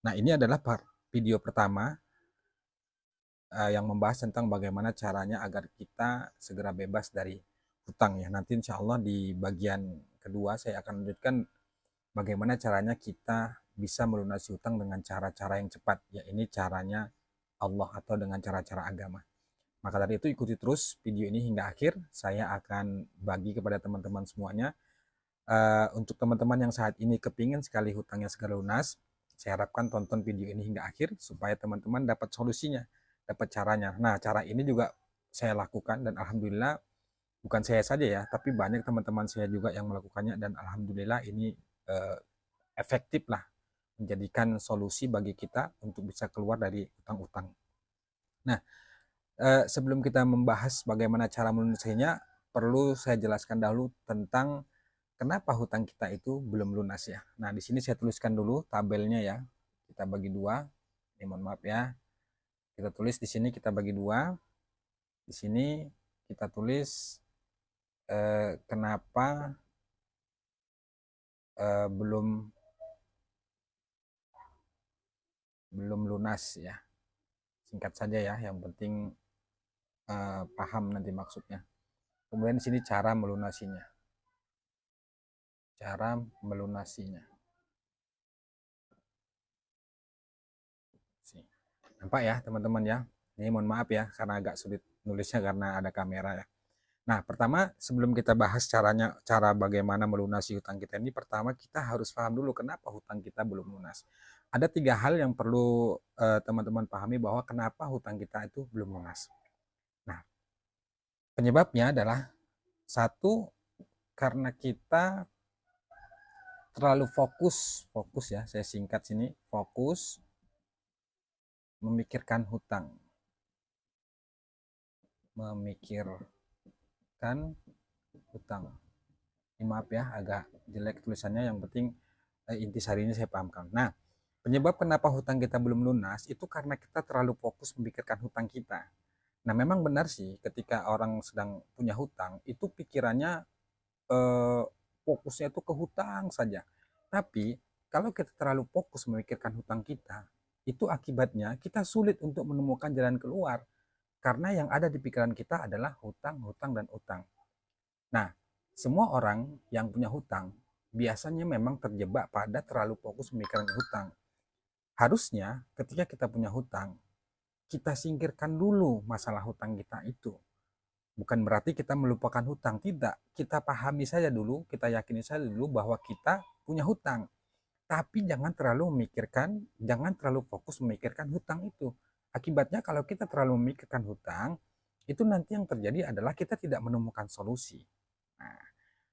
Nah, ini adalah video pertama yang membahas tentang bagaimana caranya agar kita segera bebas dari hutang ya. Nanti insya Allah di bagian kedua saya akan lanjutkan bagaimana caranya kita bisa melunasi hutang dengan cara-cara yang cepat. Ya, ini caranya Allah atau dengan cara-cara agama. Maka dari itu ikuti terus video ini hingga akhir. Saya akan bagi kepada teman-teman semuanya. Untuk teman-teman yang saat ini kepingin sekali hutangnya segera lunas, saya harapkan tonton video ini hingga akhir supaya teman-teman dapat solusinya, dapat caranya. Nah, cara ini juga saya lakukan dan alhamdulillah bukan saya saja ya, tapi banyak teman-teman saya juga yang melakukannya dan alhamdulillah ini eh, efektif lah menjadikan solusi bagi kita untuk bisa keluar dari utang-utang. Nah, sebelum kita membahas bagaimana cara melunasinya, perlu saya jelaskan dahulu tentang kenapa hutang kita itu belum lunas ya. Nah, di sini saya tuliskan dulu tabelnya ya. Kita bagi dua. Ini mohon maaf ya. Kita tulis di sini kita bagi dua. Di sini kita tulis kenapa belum lunas ya. Singkat saja ya. Yang penting paham nanti maksudnya. Kemudian di sini cara melunasinya. Cara melunasinya. Nampak ya teman-teman ya. Ini mohon maaf ya karena agak sulit nulisnya karena ada kamera ya. Nah, pertama sebelum kita bahas cara bagaimana melunasi hutang kita ini, pertama kita harus paham dulu kenapa hutang kita belum lunas. Ada 3 hal yang perlu teman-teman pahami bahwa kenapa hutang kita itu belum lunas. Nah, penyebabnya adalah satu, karena kita terlalu fokus ya, saya singkat sini, fokus memikirkan hutang. Memikirkan hutang. Ini maaf ya, agak jelek tulisannya, yang penting intisari ini saya pahamkan. Nah, penyebab kenapa hutang kita belum lunas itu karena kita terlalu fokus memikirkan hutang kita. Nah, memang benar sih ketika orang sedang punya hutang, itu pikirannya eh, fokusnya itu ke hutang saja. Tapi kalau kita terlalu fokus memikirkan hutang kita, itu akibatnya kita sulit untuk menemukan jalan keluar. Karena yang ada di pikiran kita adalah hutang, hutang, dan utang. Nah, semua orang yang punya hutang biasanya memang terjebak pada terlalu fokus memikirkan hutang. Harusnya ketika kita punya hutang, kita singkirkan dulu masalah hutang kita itu. Bukan berarti kita melupakan hutang, tidak. Kita pahami saja dulu, kita yakini saja dulu bahwa kita punya hutang. Tapi jangan terlalu memikirkan, jangan terlalu fokus memikirkan hutang itu. Akibatnya kalau kita terlalu memikirkan hutang, itu nanti yang terjadi adalah kita tidak menemukan solusi. Nah,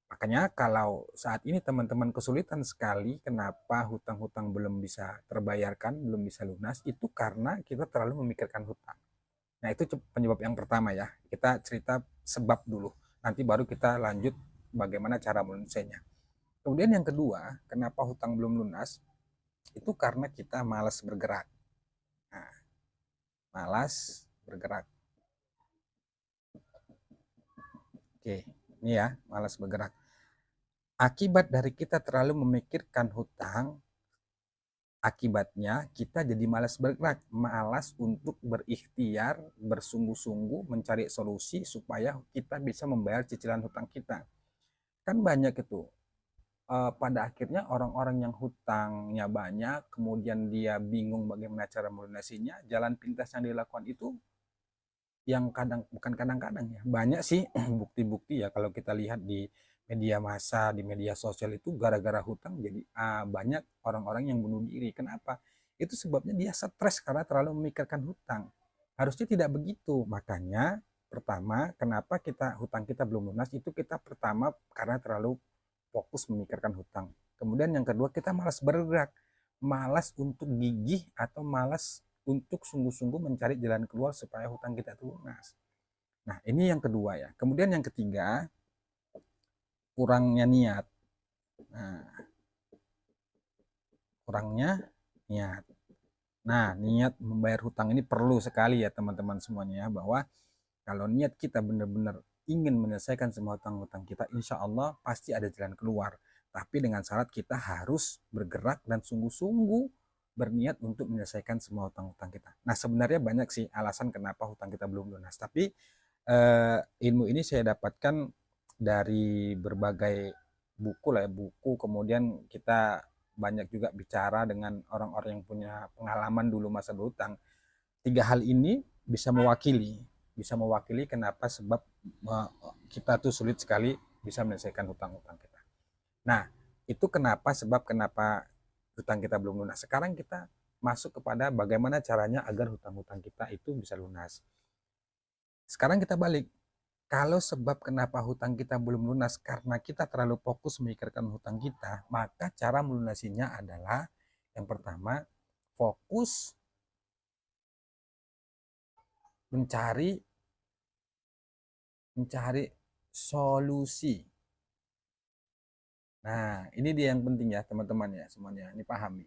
makanya kalau saat ini teman-teman kesulitan sekali kenapa hutang-hutang belum bisa terbayarkan, belum bisa lunas, itu karena kita terlalu memikirkan hutang. Nah, itu penyebab yang pertama ya. Kita cerita sebab dulu. Nanti baru kita lanjut bagaimana cara melunasinya. Kemudian yang kedua, kenapa hutang belum lunas? Itu karena kita malas bergerak. Nah, malas bergerak. Oke, ini ya, malas bergerak. Akibat dari kita terlalu memikirkan hutang, akibatnya kita jadi malas bergerak, malas untuk berikhtiar, bersungguh-sungguh mencari solusi supaya kita bisa membayar cicilan hutang kita. Kan banyak itu. Pada akhirnya orang-orang yang hutangnya banyak, kemudian dia bingung bagaimana cara melunasinya, jalan pintas yang dilakukan itu yang kadang bukan kadang-kadang ya, banyak sih bukti-bukti ya kalau kita lihat di media massa, di media sosial itu gara-gara hutang jadi banyak orang-orang yang bunuh diri. Kenapa? Itu sebabnya dia stres karena terlalu memikirkan hutang. Harusnya tidak begitu. Makanya pertama, kenapa hutang kita belum lunas itu kita pertama karena terlalu fokus memikirkan hutang. Kemudian yang kedua, kita malas bergerak, malas untuk gigih atau malas untuk sungguh-sungguh mencari jalan keluar supaya hutang kita itu lunas. Nah, ini yang kedua ya. Kemudian yang ketiga, kurangnya niat. Nah, kurangnya niat. Nah, niat membayar hutang ini perlu sekali ya teman-teman semuanya ya, bahwa kalau niat kita benar-benar ingin menyelesaikan semua hutang-hutang kita, insya Allah pasti ada jalan keluar. Tapi dengan syarat kita harus bergerak dan sungguh-sungguh berniat untuk menyelesaikan semua hutang-hutang kita. Nah, sebenarnya banyak sih alasan kenapa hutang kita belum lunas, tapi ilmu ini saya dapatkan dari berbagai buku lah ya, buku, kemudian kita banyak juga bicara dengan orang-orang yang punya pengalaman dulu masa berhutang. Tiga hal ini bisa mewakili kenapa sebab kita tuh sulit sekali bisa menyelesaikan hutang-hutang kita. Nah, itu kenapa hutang kita belum lunas. Sekarang kita masuk kepada bagaimana caranya agar hutang-hutang kita itu bisa lunas. Sekarang kita balik. Kalau sebab kenapa hutang kita belum lunas karena kita terlalu fokus memikirkan hutang kita, maka cara melunasinya adalah yang pertama, fokus mencari mencari solusi. Nah, ini dia yang penting ya teman-teman ya semuanya, ini pahami.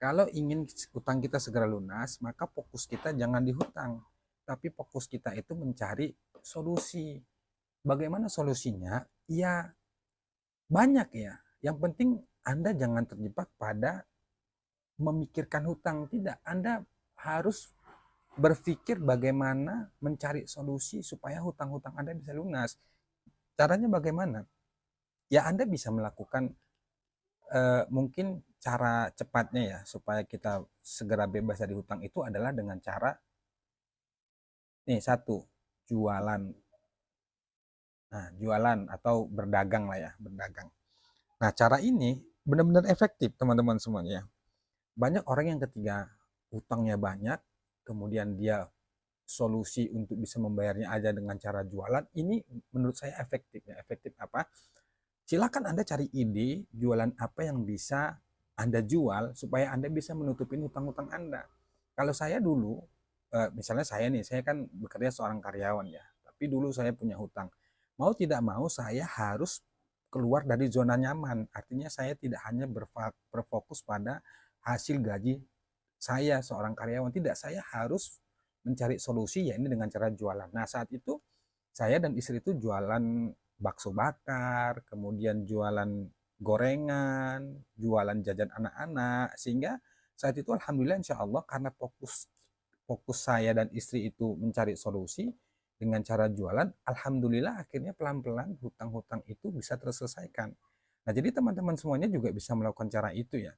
Kalau ingin hutang kita segera lunas, maka fokus kita jangan di hutang, tapi fokus kita itu mencari solusi. Bagaimana solusinya? Ya banyak ya. Yang penting Anda jangan terjebak pada memikirkan hutang. Tidak, Anda harus berpikir bagaimana mencari solusi supaya hutang-hutang Anda bisa lunas. Caranya bagaimana? Ya Anda bisa melakukan mungkin cara cepatnya ya supaya kita segera bebas dari hutang itu adalah dengan cara nih satu, jualan. Nah, jualan atau berdagang lah ya, berdagang. Nah, cara ini benar-benar efektif teman-teman semuanya. Banyak orang yang ketika hutangnya banyak, kemudian dia solusi untuk bisa membayarnya aja dengan cara jualan, ini menurut saya efektif ya. Efektif apa? Silakan Anda cari ide jualan apa yang bisa Anda jual supaya Anda bisa menutupin hutang-hutang Anda. Kalau saya dulu, misalnya saya nih, saya kan bekerja seorang karyawan ya, tapi dulu saya punya hutang. Mau tidak mau saya harus keluar dari zona nyaman. Artinya saya tidak hanya berfokus pada hasil gaji saya seorang karyawan. Tidak, saya harus mencari solusi ya ini dengan cara jualan. Nah, saat itu saya dan istri itu jualan bakso bakar, kemudian jualan gorengan, jualan jajan anak-anak, sehingga saat itu alhamdulillah insya Allah karena fokus fokus saya dan istri itu mencari solusi dengan cara jualan, alhamdulillah akhirnya pelan-pelan hutang-hutang itu bisa terselesaikan. Nah, jadi teman-teman semuanya juga bisa melakukan cara itu ya.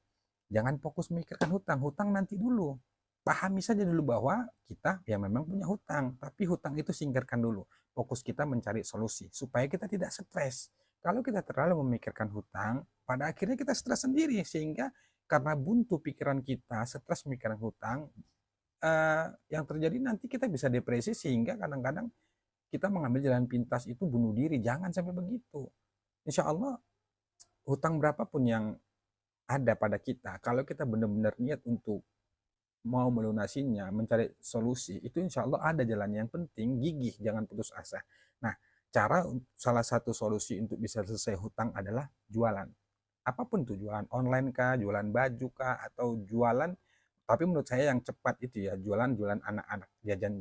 Jangan fokus memikirkan hutang, hutang nanti dulu. Pahami saja dulu bahwa kita ya memang punya hutang, tapi hutang itu singkirkan dulu. Fokus kita mencari solusi supaya kita tidak stres. Kalau kita terlalu memikirkan hutang, pada akhirnya kita stres sendiri sehingga karena buntu pikiran kita, stres memikirkan hutang, yang terjadi nanti kita bisa depresi sehingga kadang-kadang kita mengambil jalan pintas itu bunuh diri. Jangan sampai begitu. Insya Allah hutang berapapun yang ada pada kita, kalau kita benar-benar niat untuk mau melunasinya, mencari solusi, itu insya Allah ada jalannya. Yang penting gigih, jangan putus asa. Nah, salah satu solusi untuk bisa selesai hutang adalah jualan. Apapun tuh, jualan online kah, jualan baju kah, atau jualan, tapi menurut saya yang cepat itu ya, jualan anak-anak,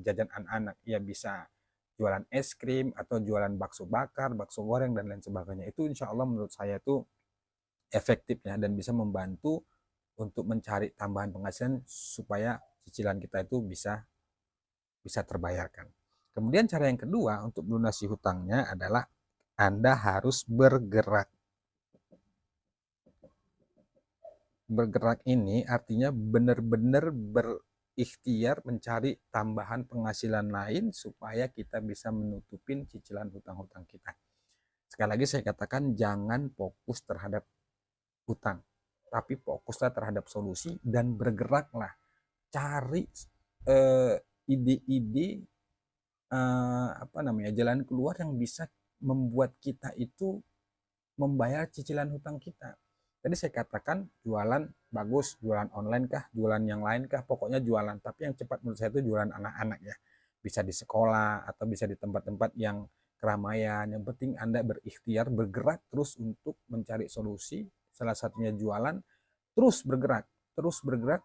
jajan anak-anak. Ya bisa jualan es krim, atau jualan bakso bakar, bakso goreng, dan lain sebagainya. Itu insya Allah menurut saya tuh efektif ya, dan bisa membantu untuk mencari tambahan penghasilan supaya cicilan kita itu bisa bisa terbayarkan. Kemudian cara yang kedua untuk melunasi hutangnya adalah Anda harus bergerak. Bergerak ini artinya benar-benar berikhtiar mencari tambahan penghasilan lain supaya kita bisa menutupin cicilan hutang-hutang kita. Sekali lagi saya katakan jangan fokus terhadap hutang, tapi fokuslah terhadap solusi dan bergeraklah. Cari ide-ide apa namanya jalan keluar yang bisa membuat kita itu membayar cicilan hutang kita. Tadi saya katakan jualan bagus, jualan online kah, jualan yang lain kah, pokoknya jualan. Tapi yang cepat menurut saya itu jualan anak-anak ya. Bisa di sekolah atau bisa di tempat-tempat yang keramaian. Yang penting Anda berikhtiar, bergerak terus untuk mencari solusi. Salah satunya jualan, terus bergerak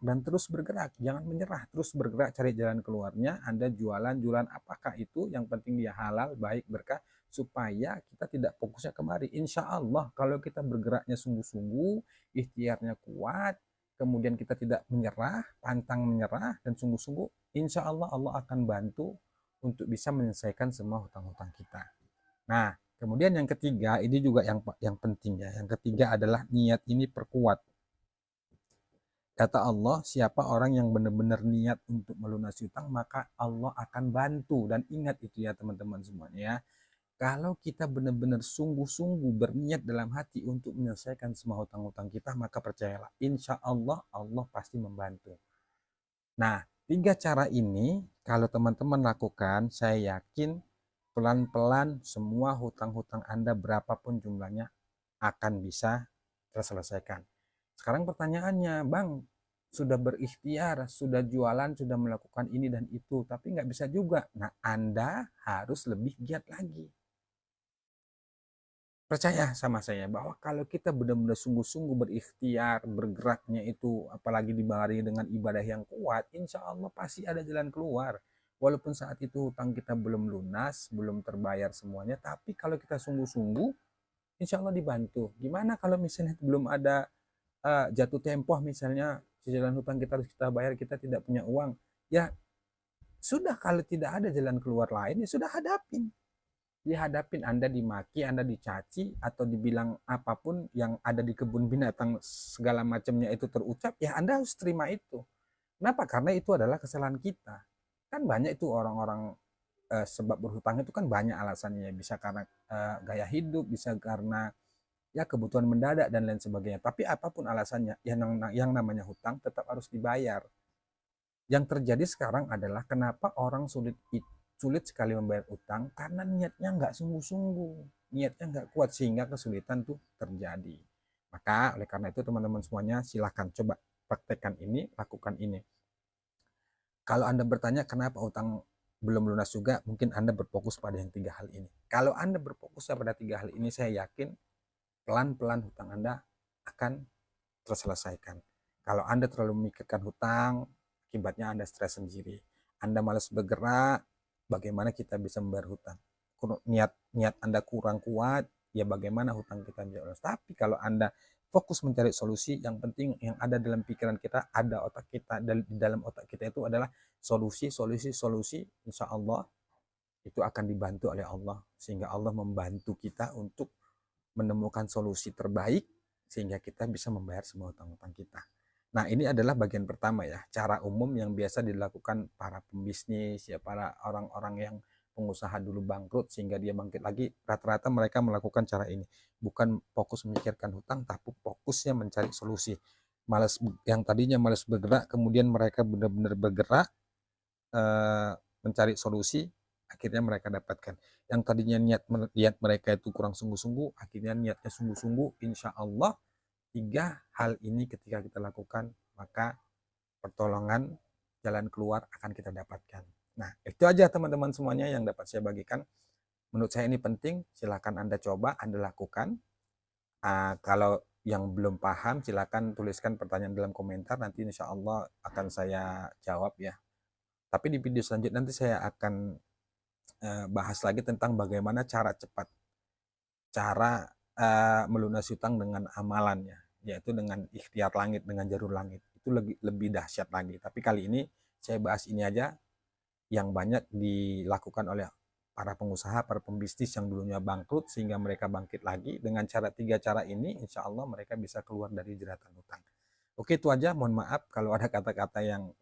dan terus bergerak. Jangan menyerah, terus bergerak cari jalan keluarnya. Anda jualan apakah itu, yang penting dia halal, baik, berkah, supaya kita tidak fokusnya kemari. Insya Allah kalau kita bergeraknya sungguh-sungguh, ikhtiarnya kuat, kemudian kita tidak menyerah, pantang menyerah, dan sungguh-sungguh, insya Allah Allah akan bantu untuk bisa menyelesaikan semua hutang-hutang kita. Nah, kemudian yang ketiga, ini juga yang penting ya. Yang ketiga adalah niat ini perkuat. Kata Allah, siapa orang yang benar-benar niat untuk melunasi hutang, maka Allah akan bantu. Dan ingat itu ya teman-teman semuanya ya. Kalau kita benar-benar sungguh-sungguh berniat dalam hati untuk menyelesaikan semua hutang-hutang kita, maka percayalah, insya Allah Allah pasti membantu. Nah, tiga cara ini kalau teman-teman lakukan, saya yakin pelan-pelan semua hutang-hutang Anda berapapun jumlahnya akan bisa terselesaikan. Sekarang pertanyaannya, Bang, sudah berikhtiar, sudah jualan, sudah melakukan ini dan itu, tapi nggak bisa juga. Nah, Anda harus lebih giat lagi. Percaya sama saya bahwa kalau kita benar-benar sungguh-sungguh berikhtiar, bergeraknya itu, apalagi dibarengi dengan ibadah yang kuat, insya Allah pasti ada jalan keluar. Walaupun saat itu hutang kita belum lunas, belum terbayar semuanya, tapi kalau kita sungguh-sungguh, insya Allah dibantu. Gimana kalau misalnya belum ada jatuh tempo, misalnya cicilan hutang kita harus kita bayar, kita tidak punya uang, ya sudah, kalau tidak ada jalan keluar lain, ya sudah hadapin. Dihadapin, Anda dimaki, Anda dicaci, atau dibilang apapun yang ada di kebun binatang segala macamnya itu terucap, ya Anda harus terima itu. Kenapa? Karena itu adalah kesalahan kita. Kan banyak itu orang-orang sebab berhutang itu kan banyak alasannya. Bisa karena gaya hidup, bisa karena ya kebutuhan mendadak dan lain sebagainya. Tapi apapun alasannya, yang namanya hutang tetap harus dibayar. Yang terjadi sekarang adalah kenapa orang sulit sekali membayar utang, karena niatnya nggak sungguh-sungguh, niatnya nggak kuat, sehingga kesulitan tuh terjadi. Maka oleh karena itu teman-teman semuanya, silahkan coba praktekkan ini, lakukan ini. Kalau Anda bertanya kenapa utang belum lunas juga, mungkin Anda berfokus pada yang tiga hal ini. Kalau Anda berfokus pada tiga hal ini, saya yakin pelan-pelan hutang Anda akan terselesaikan. Kalau Anda terlalu memikirkan hutang, akibatnya Anda stres sendiri. Anda malas bergerak, bagaimana kita bisa membayar hutang? Niat Anda kurang kuat, ya bagaimana hutang kita bisa lunas? Tapi kalau Anda fokus mencari solusi, yang penting yang ada dalam pikiran kita, ada otak kita, di dalam otak kita itu adalah solusi, insya Allah itu akan dibantu oleh Allah, sehingga Allah membantu kita untuk menemukan solusi terbaik sehingga kita bisa membayar semua hutang-hutang kita. Nah, ini adalah bagian pertama ya, cara umum yang biasa dilakukan para pembisnis, ya para orang-orang yang pengusaha dulu bangkrut sehingga dia bangkit lagi. Rata-rata mereka melakukan cara ini. Bukan fokus memikirkan hutang, tapi fokusnya mencari solusi. Yang tadinya malas bergerak, kemudian mereka benar-benar bergerak, mencari solusi, akhirnya mereka dapatkan. Yang tadinya niat mereka itu kurang sungguh-sungguh, akhirnya niatnya sungguh-sungguh. Insya Allah tiga hal ini ketika kita lakukan, maka pertolongan, jalan keluar akan kita dapatkan. Nah, itu aja teman-teman semuanya yang dapat saya bagikan. Menurut saya ini penting, silakan Anda coba, Anda lakukan. Kalau yang belum paham, silakan tuliskan pertanyaan dalam komentar, nanti insya Allah akan saya jawab ya. Tapi di video selanjutnya nanti saya akan bahas lagi tentang bagaimana cara melunasi hutang dengan amalannya, yaitu dengan ikhtiar langit, dengan jalur langit. Itu lebih dahsyat lagi. Tapi kali ini saya bahas ini aja, yang banyak dilakukan oleh para pengusaha, para pembisnis yang dulunya bangkrut sehingga mereka bangkit lagi. Dengan tiga cara ini, insya Allah mereka bisa keluar dari jeratan hutang. Oke, itu aja. Mohon maaf kalau ada kata-kata yang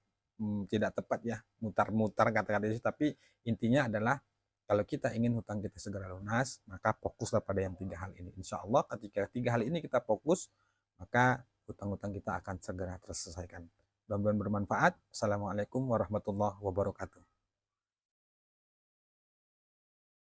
tidak tepat ya, mutar-mutar kata-kata itu. Tapi intinya adalah kalau kita ingin hutang kita segera lunas, maka fokuslah pada yang tiga hal ini. Insya Allah ketika tiga hal ini kita fokus, maka hutang-hutang kita akan segera terselesaikan. Mudah-mudahan bermanfaat. Assalamualaikum warahmatullahi wabarakatuh.